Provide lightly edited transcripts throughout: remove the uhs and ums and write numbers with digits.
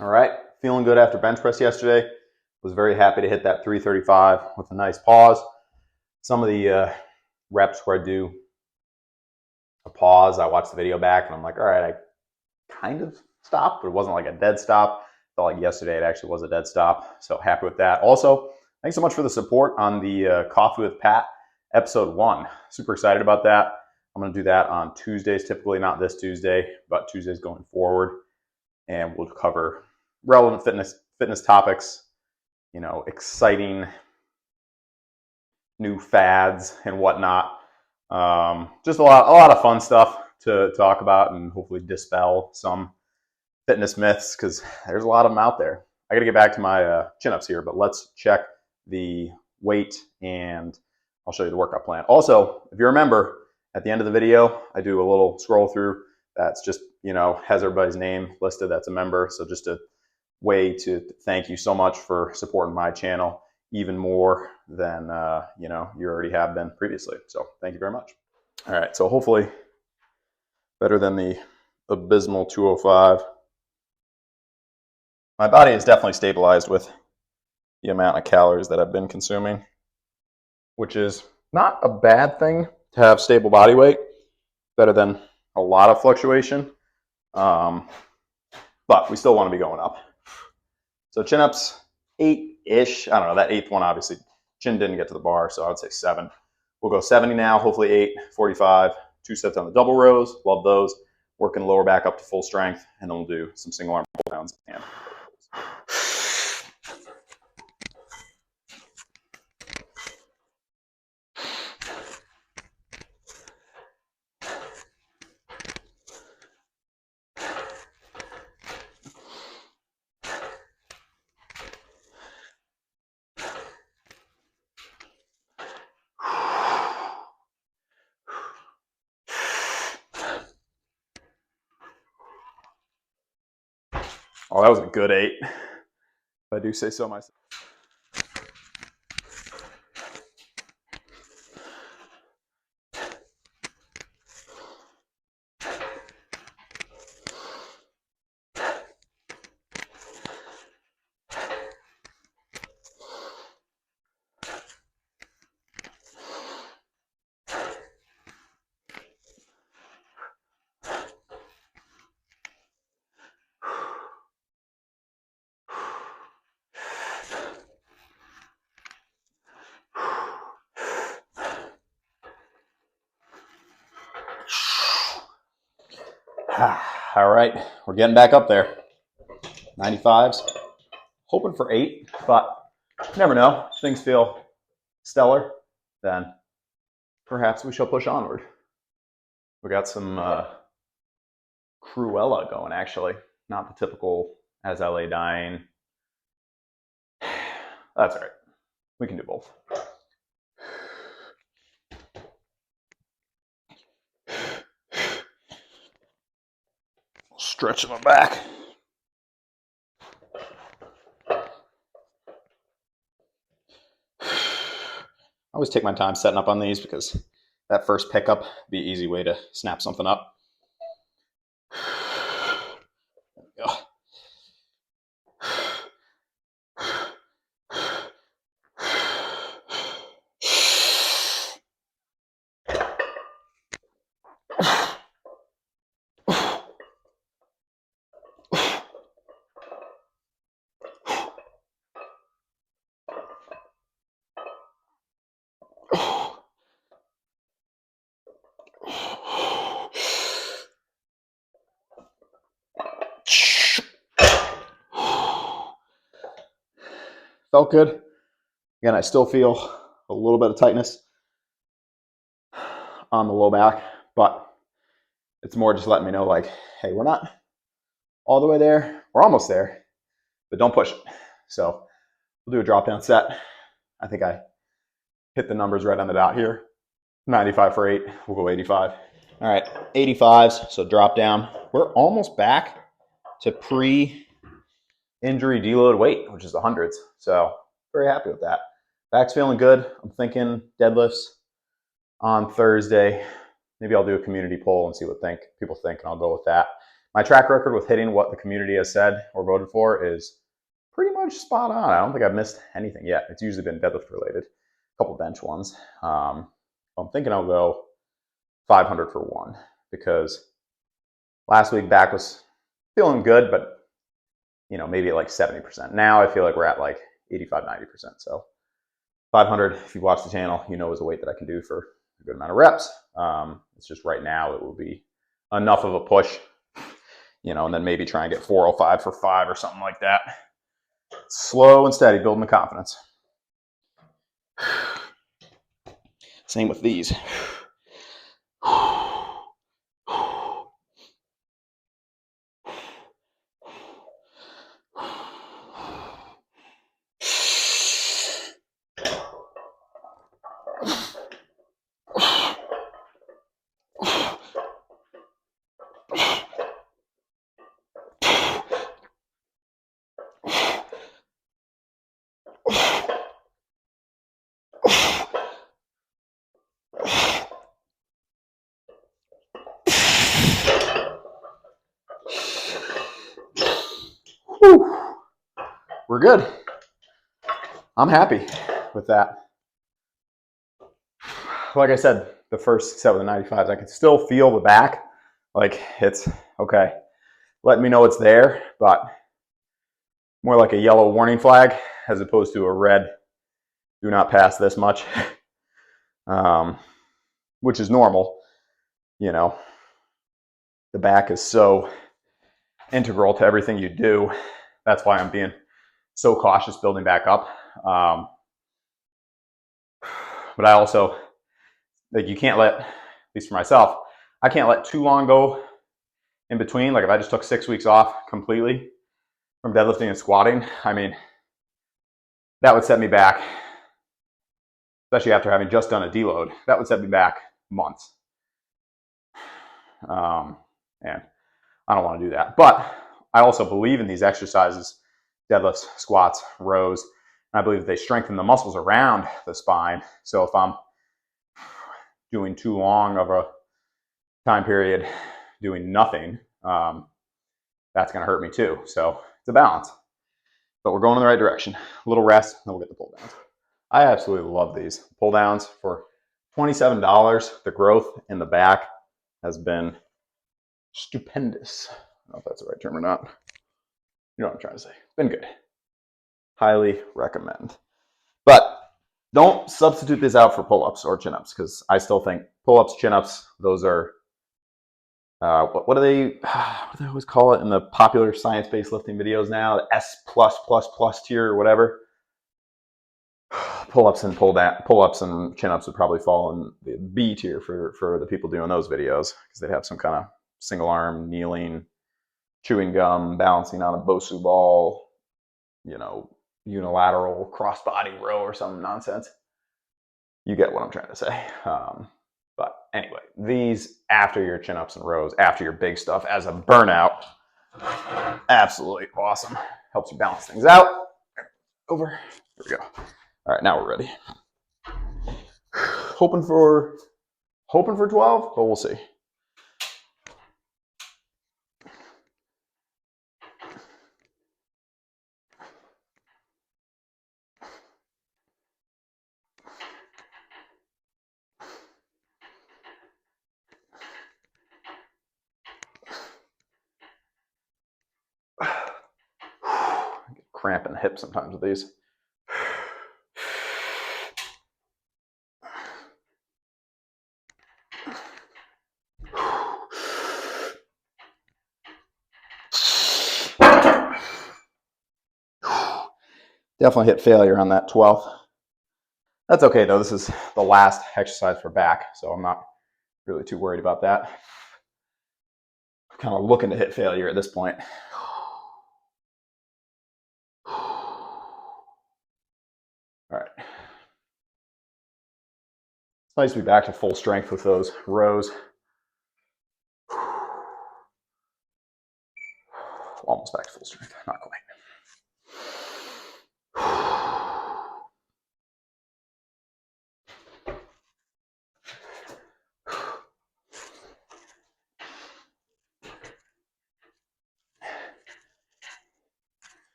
All right, feeling good after bench press yesterday. Was very happy to hit that 335 with a nice pause. Some of the reps where I do a pause, I watch the video back and I'm like, all right, I kind of stopped, but it wasn't like a dead stop. Felt like yesterday it actually was a dead stop. So happy with that. Also, thanks so much for the support on the Coffee with Pat episode 1. Super excited about that. I'm going to do that on Tuesdays, typically not this Tuesday, but Tuesdays going forward. And we'll cover relevant fitness topics, exciting new fads and whatnot. Just a lot of fun stuff to talk about and hopefully dispel some fitness myths because there's a lot of them out there. I got to get back to my chin-ups here, but let's check the weight and I'll show you the workout plan. Also, if you remember, at the end of the video, I do a little scroll through that's just, has everybody's name listed that's a member. So just a way to thank you so much for supporting my channel even more than, you already have been previously. So thank you very much. All right, so hopefully better than the abysmal 205. My body is definitely stabilized with the amount of calories that I've been consuming, which is not a bad thing to have stable body weight, better than a lot of fluctuation. But we still want to be going up. So chin-ups, 8-ish. I don't know, that 8th one, obviously, chin didn't get to the bar, so I would say 7. We'll go 70 now, hopefully 8, 45, 2 sets on the double rows. Love those. Working lower back up to full strength, and then we'll do some single arm pull downs and oh, that was a good 8, if I do say so myself. All right, we're getting back up there. 95s. Hoping for 8, but you never know. If things feel stellar, then perhaps we shall push onward. We got some Cruella going, actually. Not the typical as I lay dying. That's all right. We can do both. Stretching my back. I always take my time setting up on these because that first pickup would be an easy way to snap something up. There we go. Felt good. Again, I still feel a little bit of tightness on the low back, but it's more just letting me know like, hey, we're not all the way there. We're almost there, but don't push it. So we'll do a drop down set. I think I hit the numbers right on the dot here. 95 for 8. We'll go 85. All right, 85s. So drop down. We're almost back to pre-injury deload weight, which is the hundreds. So very happy with that. Back's feeling good. I'm thinking deadlifts on Thursday. Maybe I'll do a community poll and see what people think, and I'll go with that. my track record with hitting what the community has said or voted for is pretty much spot on. I don't think I've missed anything yet. It's usually been deadlift related, a couple bench ones. I'm thinking I'll go 500 for one, because last week back was feeling good, but maybe at like 70%. Now I feel like we're at like 85, 90%. So 500, if you watch the channel, is a weight that I can do for a good amount of reps. It's just right now it will be enough of a push, and then maybe try and get 405 for 5 or something like that. Slow and steady, building the confidence. Same with these. Whew. We're good. I'm happy with that. Like I said, the first set with the 95s, I can still feel the back. Like it's okay. Let me know it's there, but more like a yellow warning flag as opposed to a red, do not pass this much, which is normal. The back is so integral to everything you do. That's why I'm being so cautious building back up. But I also, you can't let, at least for myself, I can't let too long go in between. Like if I just took 6 weeks off completely from deadlifting and squatting, that would set me back, especially after having just done a deload. That would set me back months. And I don't want to do that. But I also believe in these exercises, deadlifts, squats, rows. And I believe that they strengthen the muscles around the spine. So if I'm doing too long of a time period doing nothing, that's going to hurt me too. So it's a balance. But we're going in the right direction. A little rest, then we'll get the pull downs. I absolutely love these pull downs for $27. The growth in the back has been stupendous. I don't know if that's the right term or not. You know what I'm trying to say. Been good. Highly recommend. But don't substitute this out for pull-ups or chin-ups, because I still think pull-ups, chin-ups, those are, what do they always call it in the popular science-based lifting videos now? The S+++ tier or whatever. Pull-ups and pull-ups and chin-ups would probably fall in the B tier for the people doing those videos, because they'd have some kind of single arm, kneeling, chewing gum, balancing on a Bosu ball, unilateral crossbody row or some nonsense. You get what I'm trying to say. But anyway, these after your chin-ups and rows, after your big stuff as a burnout, absolutely awesome. Helps you balance things out. Over. There we go. All right, now we're ready. Hoping for 12, but we'll see. I get cramp in the hip sometimes with these. Definitely hit failure on that 12th. That's okay though. This is the last exercise for back, so I'm not really too worried about that. I'm kind of looking to hit failure at this point. All right. It's nice to be back to full strength with those rows. Almost back to full strength, not quite.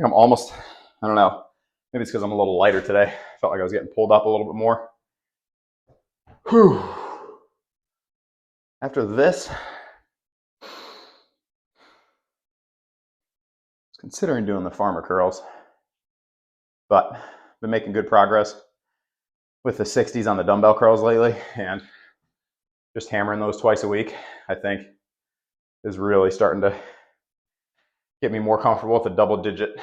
like I'm almost, I don't know, maybe it's because I'm a little lighter today. I felt like I was getting pulled up a little bit more. Whew. After this, I was considering doing the farmer curls, but been making good progress with the 60s on the dumbbell curls lately, and just hammering those twice a week, I think, is really starting to get me more comfortable with a double digit,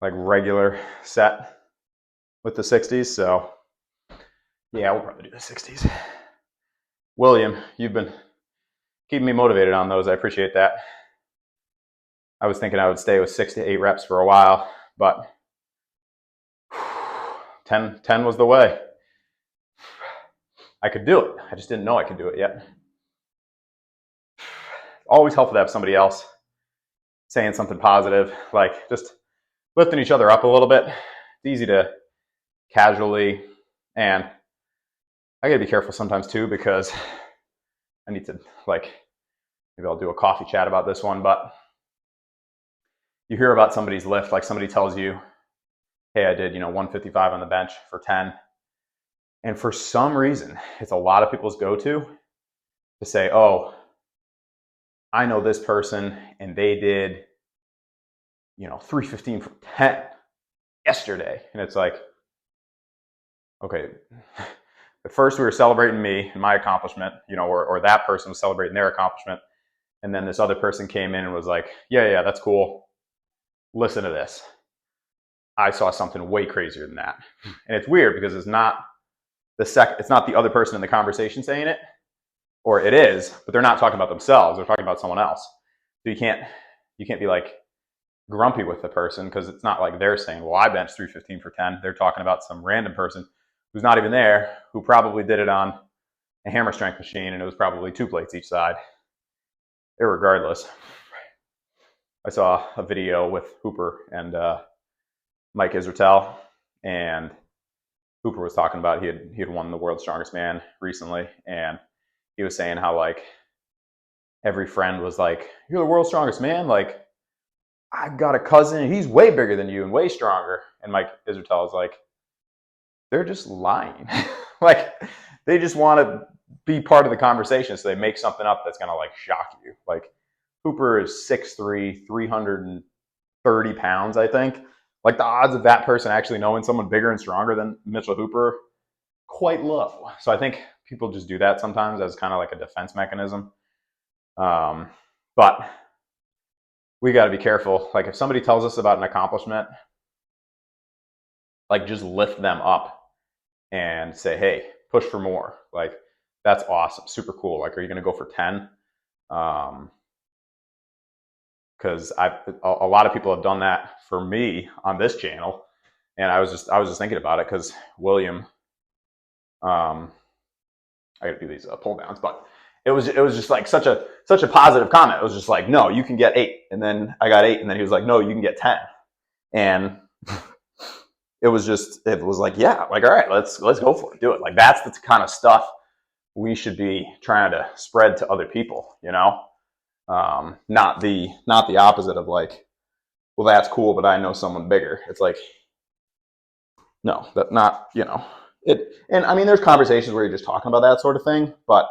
like regular set with the 60s. So yeah, we'll probably do the 60s. William, you've been keeping me motivated on those. I appreciate that. I was thinking I would stay with 6 to 8 reps for a while, but 10 was the way. I could do it. I just didn't know I could do it yet. Always helpful to have somebody else saying something positive, like just lifting each other up a little bit. It's easy to casually, and I gotta be careful sometimes too, because I need to, like, maybe I'll do a coffee chat about this one, but you hear about somebody's lift, like somebody tells you, hey, I did, 155 on the bench for 10. And for some reason, it's a lot of people's go-to to say, oh, I know this person and they did, 315 for 10 yesterday. And it's like, okay, at first we were celebrating me and my accomplishment, or that person was celebrating their accomplishment. And then this other person came in and was like, yeah, that's cool. Listen to this. I saw something way crazier than that. And it's weird because it's not the other person in the conversation saying it, or it is, but they're not talking about themselves. They're talking about someone else. So you can't be like grumpy with the person, because it's not like they're saying, well, I benched 315 for 10. They're talking about some random person who's not even there, who probably did it on a hammer strength machine, and it was probably 2 plates each side. Irregardless, I saw a video with Hooper and Mike Israetel, and Hooper was talking about he had won the World's Strongest Man recently, and he was saying how, like, every friend was like, you're the world's strongest man, like, I've got a cousin and he's way bigger than you and way stronger. And Mike Israetel is like, they're just lying. Like, they just want to be part of the conversation, so they make something up that's gonna, like, shock you. Like, Hooper is 6'3", 330 pounds, I think. Like, the odds of that person actually knowing someone bigger and stronger than Mitchell Hooper, quite low. So I think people just do that sometimes as kind of like a defense mechanism. But we got to be careful. Like, if somebody tells us about an accomplishment, like, just lift them up and say, hey, push for more. Like, that's awesome. Super cool. Like, are you going to go for 10? Because a lot of people have done that for me on this channel, and I was just thinking about it because William, I got to do these pull downs, but it was just like such a positive comment. It was just like, no, you can get 8, and then I got 8, and then he was like, no, you can get 10, and it was like, yeah, like, all right, let's go for it, do it. Like, that's the kind of stuff we should be trying to spread to other people, not the opposite of like, well, that's cool, but I know someone bigger. It's like, no, that not, it. And I mean, there's conversations where you're just talking about that sort of thing, but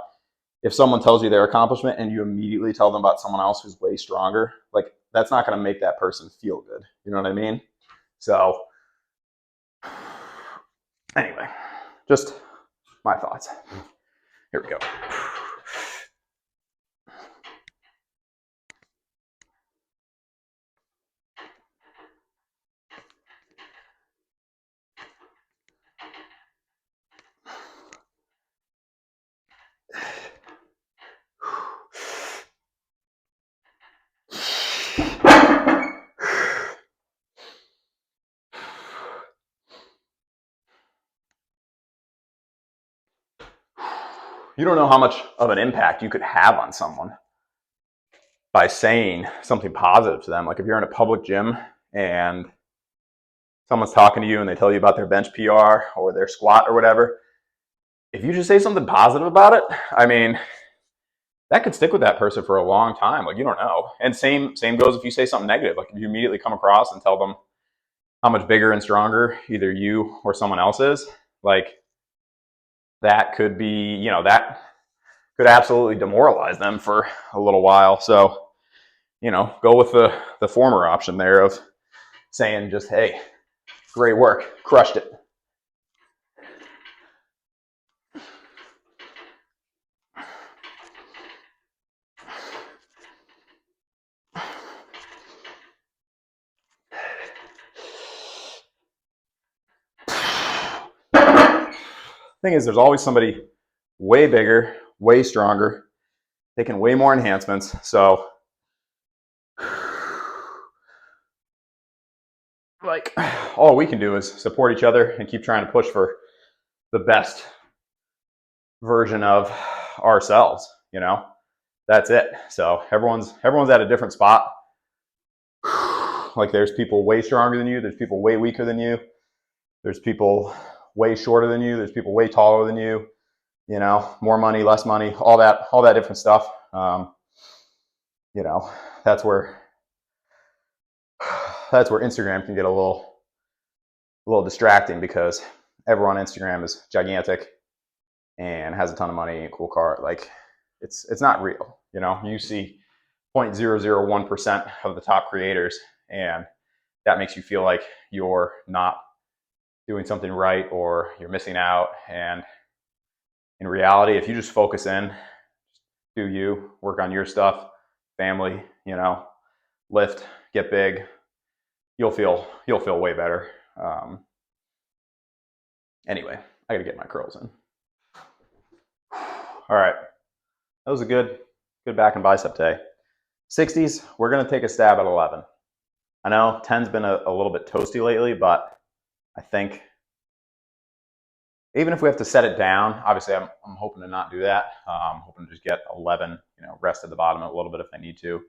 if someone tells you their accomplishment and you immediately tell them about someone else who's way stronger, like, that's not going to make that person feel good. You know what I mean? So anyway, just my thoughts. Here we go. You don't know how much of an impact you could have on someone by saying something positive to them. Like, if you're in a public gym and someone's talking to you and they tell you about their bench PR or their squat or whatever, if you just say something positive about it, I mean, that could stick with that person for a long time. Like, you don't know. And same goes if you say something negative. Like, if you immediately come across and tell them how much bigger and stronger either you or someone else is, like, that could be, you know, that could absolutely demoralize them for a little while. So, you know, go with the former option there of saying just, hey, great work, crushed it. Thing is, there's always somebody way bigger, way stronger, taking way more enhancements. So, like, all we can do is support each other and keep trying to push for the best version of ourselves, you know. That's it. So everyone's at a different spot. Like, there's people way stronger than you, there's people way weaker than you, there's people way shorter than you, there's people way taller than you, you know, more money, less money, all that different stuff. You know, that's where Instagram can get a little distracting, because everyone on Instagram is gigantic and has a ton of money and a cool car. Like, it's not real. You know, you see 0.001% of the top creators, and that makes you feel like you're not doing something right or you're missing out. And in reality, if you just focus in, do you, work on your stuff, family, you know, lift, get big, you'll feel way better. Anyway, I gotta get my curls in. All right, that was a good back and bicep day. 60s, we're gonna take a stab at 11. I know 10's been a little bit toasty lately, but I think even if we have to set it down, obviously I'm hoping to not do that. I'm hoping to just get 11, you know, rest at the bottom a little bit if I need to,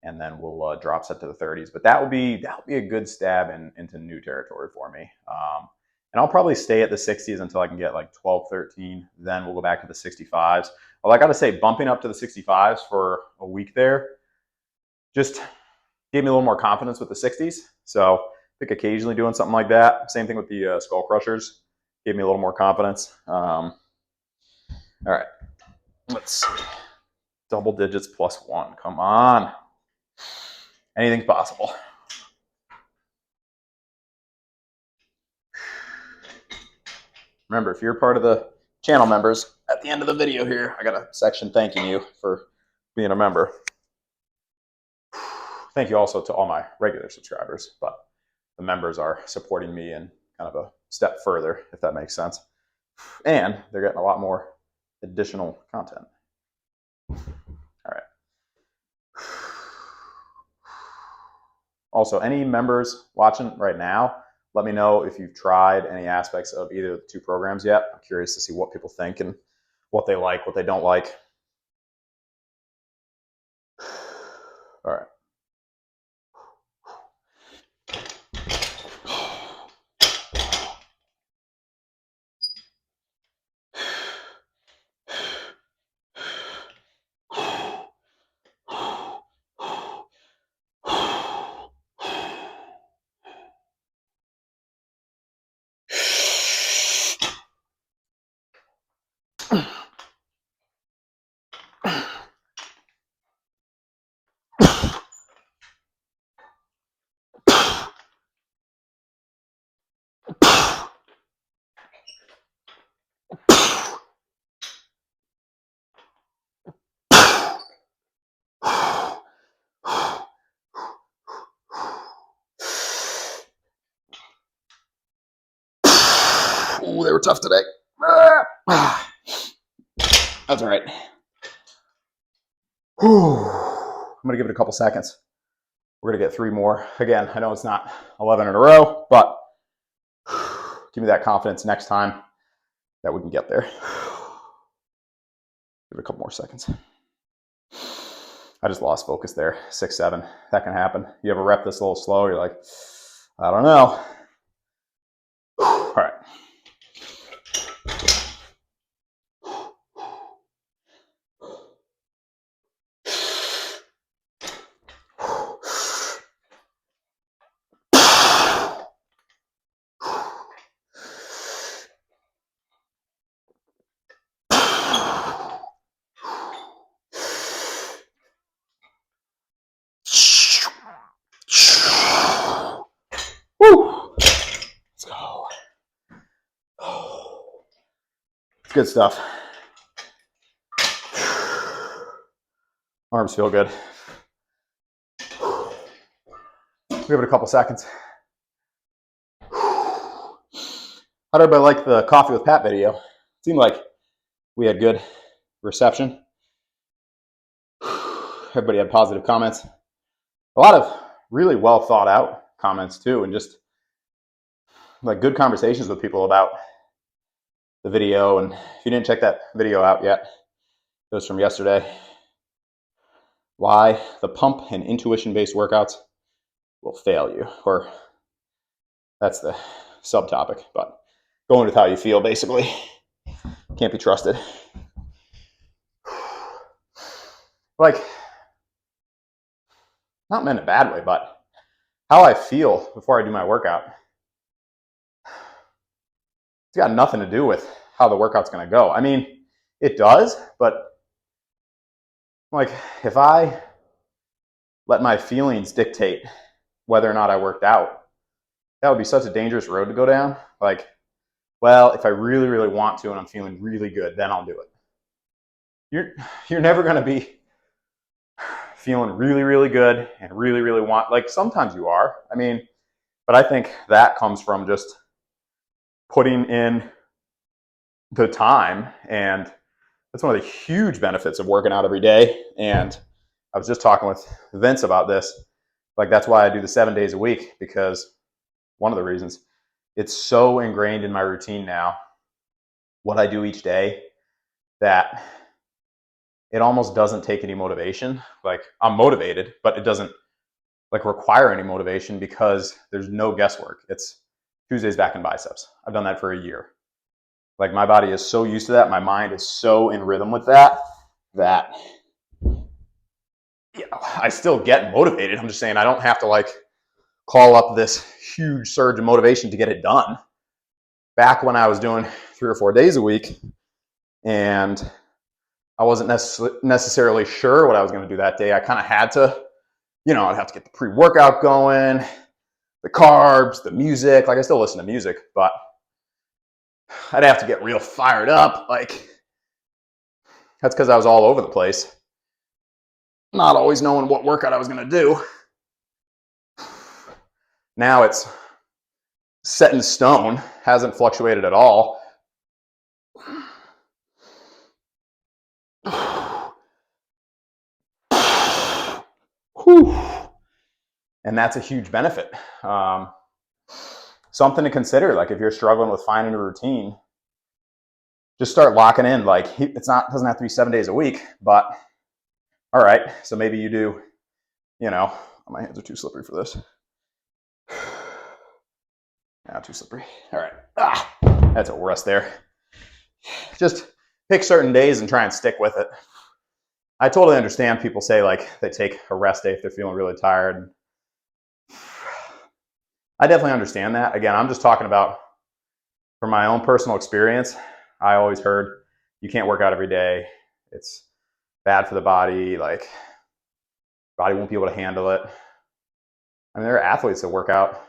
and then we'll drop set to the 30s. But that will be a good stab into new territory for me. And I'll probably stay at the 60s until I can get like 12, 13. Then we'll go back to the 65s. Well, I got to say, bumping up to the 65s for a week there just gave me a little more confidence with the 60s. So I think occasionally doing something like that. Same thing with the skull crushers. Gave me a little more confidence. All right, let's see. Double digits plus 1. Come on. Anything's possible. Remember, if you're part of the channel members, at the end of the video here, I got a section thanking you for being a member. Thank you also to all my regular subscribers, but the members are supporting me in kind of a step further, if that makes sense. And they're getting a lot more additional content. All right. Also, any members watching right now, let me know if you've tried any aspects of either of the two programs yet. I'm curious to see what people think and what they like, what they don't like. All right. Ooh, they were tough today. That's all right. I'm going to give it a couple seconds. We're going to get 3 more. Again, I know it's not 11 in a row, but give me that confidence next time that we can get there. Give it a couple more seconds. I just lost focus there. 6, 7. That can happen. You ever rep this a little slow? You're like, I don't know. All right. Good stuff. Arms feel good. Give it a couple seconds. How did everybody like the Coffee with Pat video? It seemed like we had good reception. Everybody had positive comments. A lot of really well thought out comments too, and just like good conversations with people about the video. And if you didn't check that video out yet, it was from yesterday. Why the pump and intuition-based workouts will fail you, or that's the subtopic, but going with how you feel, basically. Can't be trusted. Like, not in a bad way, but how I feel before I do my workout, it's got nothing to do with how the workout's going to go. I mean, it does, but like if I let my feelings dictate whether or not I worked out, that would be such a dangerous road to go down. Like, well, if I really, really want to and I'm feeling really good, then I'll do it. You're never going to be feeling really, really good and really, really want, like sometimes you are. I mean, but I think that comes from just putting in the time, and that's one of the huge benefits of working out every day. And I was just talking with Vince about this. Like, that's why I do the 7 days a week, because one of the reasons, it's so ingrained in my routine now, what I do each day, that it almost doesn't take any motivation. Like, I'm motivated, but it doesn't like require any motivation because there's no guesswork. It's Tuesdays back in biceps. I've done that for a year. Like, my body is so used to that. My mind is so in rhythm with that, that you know, I still get motivated. I'm just saying I don't have to like call up this huge surge of motivation to get it done. Back when I was doing 3 or 4 days a week and I wasn't necessarily sure what I was going to do that day, I kind of had to, you know, I'd have to get the pre-workout going, the carbs, the music. Like, I still listen to music, but I'd have to get real fired up. Like, that's because I was all over the place, not always knowing what workout I was going to do. Now it's set in stone, hasn't fluctuated at all. And that's a huge benefit. Something to consider, like if you're struggling with finding a routine, just start locking in. Like, doesn't have to be 7 days a week, but all right, so maybe you do, you know, my hands are too slippery for this. Now too slippery. All right, that's a rest there. Just pick certain days and try and stick with it. I totally understand people say like they take a rest day if they're feeling really tired. I definitely understand that. Again, I'm just talking about from my own personal experience. I always heard you can't work out every day. It's bad for the body. Like, body won't be able to handle it. I mean, there are athletes that work out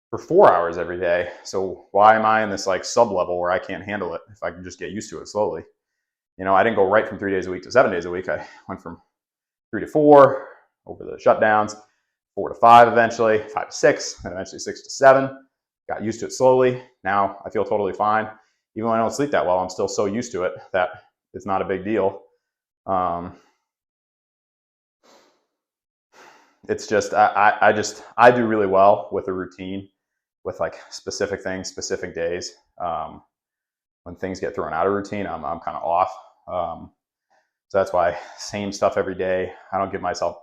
for 4 hours every day. So why am I in this like sub level where I can't handle it if I can just get used to it slowly? You know, I didn't go right from 3 days a week to 7 days a week. I went from 3 to 4 over the shutdowns, 4 to 5 eventually, 5 to 6, and eventually 6 to 7. Got used to it slowly. Now I feel totally fine. Even when I don't sleep that well, I'm still so used to it that it's not a big deal. It's just, I do really well with a routine, with like specific things, specific days. When things get thrown out of routine, I'm kind of off. So that's why same stuff every day. I don't give myself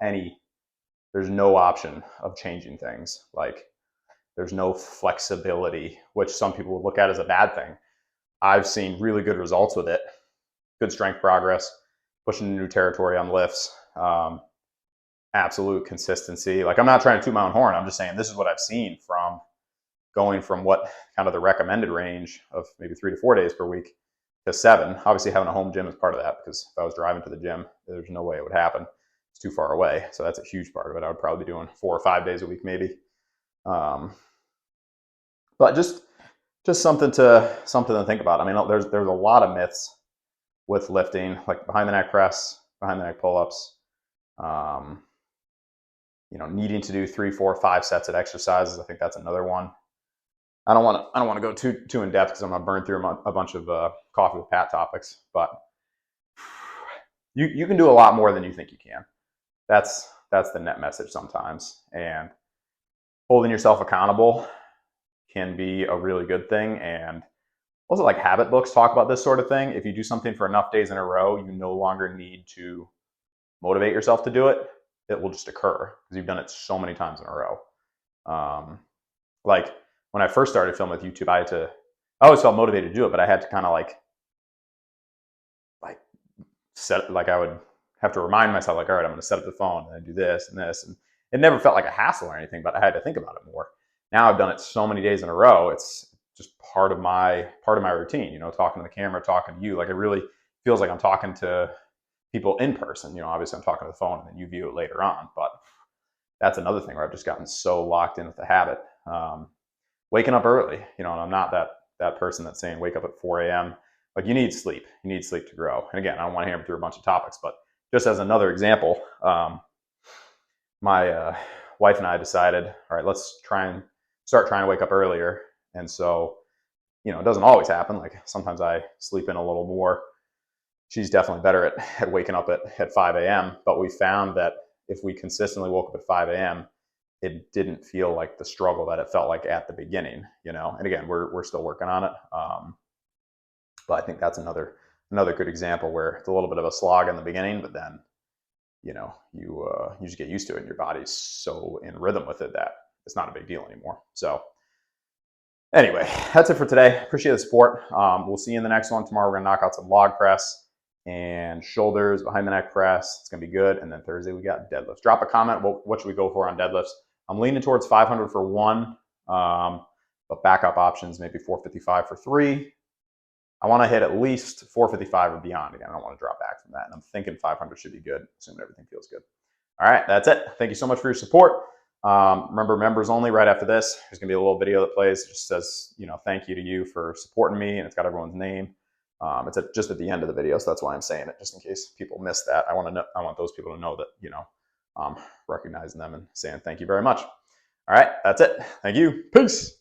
there's no option of changing things. Like, there's no flexibility, which some people would look at as a bad thing. I've seen really good results with it. Good strength progress, pushing into new territory on lifts, absolute consistency. Like, I'm not trying to toot my own horn. I'm just saying this is what I've seen from going from what kind of the recommended range of maybe 3 to 4 days per week to 7. Obviously, having a home gym is part of that, because if I was driving to the gym, there's no way it would happen. It's too far away. So that's a huge part of it. I would probably be doing 4 or 5 days a week maybe. But just just something to think about. I mean, there's a lot of myths with lifting, like behind the neck press, behind the neck pull-ups, um, needing to do 3, 4, 5 sets of exercises. I think that's another one. I don't want to go too in depth because I'm gonna burn through a bunch of coffee with Pat topics. But you can do a lot more than you think you can. That's the net message sometimes. And holding yourself accountable can be a really good thing. And also, like, habit books talk about this sort of thing. If you do something for enough days in a row, you no longer need to motivate yourself to do it. It will just occur because you've done it so many times in a row. Like when I first started filming with YouTube, I always felt motivated to do it, but I had to kind of like set, like I would have to remind myself, like, all right, I'm going to set up the phone and then do this and this. And it never felt like a hassle or anything, but I had to think about it more. Now I've done it so many days in a row. It's just part of my routine, talking to the camera, talking to you. Like, it really feels like I'm talking to people in person. Obviously I'm talking to the phone and then you view it later on, but that's another thing where I've just gotten so locked in with the habit. Waking up early, and I'm not that person that's saying wake up at 4 a.m. Like, you need sleep. You need sleep to grow. And again, I don't want to hammer through a bunch of topics, but just as another example, my wife and I decided, all right, let's start trying to wake up earlier. And so, it doesn't always happen. Like, sometimes I sleep in a little more. She's definitely better at waking up at 5 a.m. But we found that if we consistently woke up at 5 a.m., it didn't feel like the struggle that it felt like at the beginning, And again, we're still working on it. But I think that's another good example where it's a little bit of a slog in the beginning, but then, you just get used to it and your body's so in rhythm with it that it's not a big deal anymore. So anyway, that's it for today. Appreciate the support. We'll see you in the next one. Tomorrow we're gonna knock out some log press and shoulders, behind the neck press. It's gonna be good. And then Thursday we got deadlifts. Drop a comment. What should we go for on deadlifts? I'm leaning towards 500 for 1, but backup options, maybe 455 for 3. I want to hit at least 455 or beyond. Again, I don't want to drop back from that. And I'm thinking 500 should be good, assuming everything feels good. All right, that's it. Thank you so much for your support. Remember, members only. Right after this, there's going to be a little video that plays. It just says, thank you to you for supporting me, and it's got everyone's name. It's just at the end of the video, so that's why I'm saying it, just in case people missed that. I want those people to know that, recognizing them and saying thank you very much. All right, that's it. Thank you. Peace.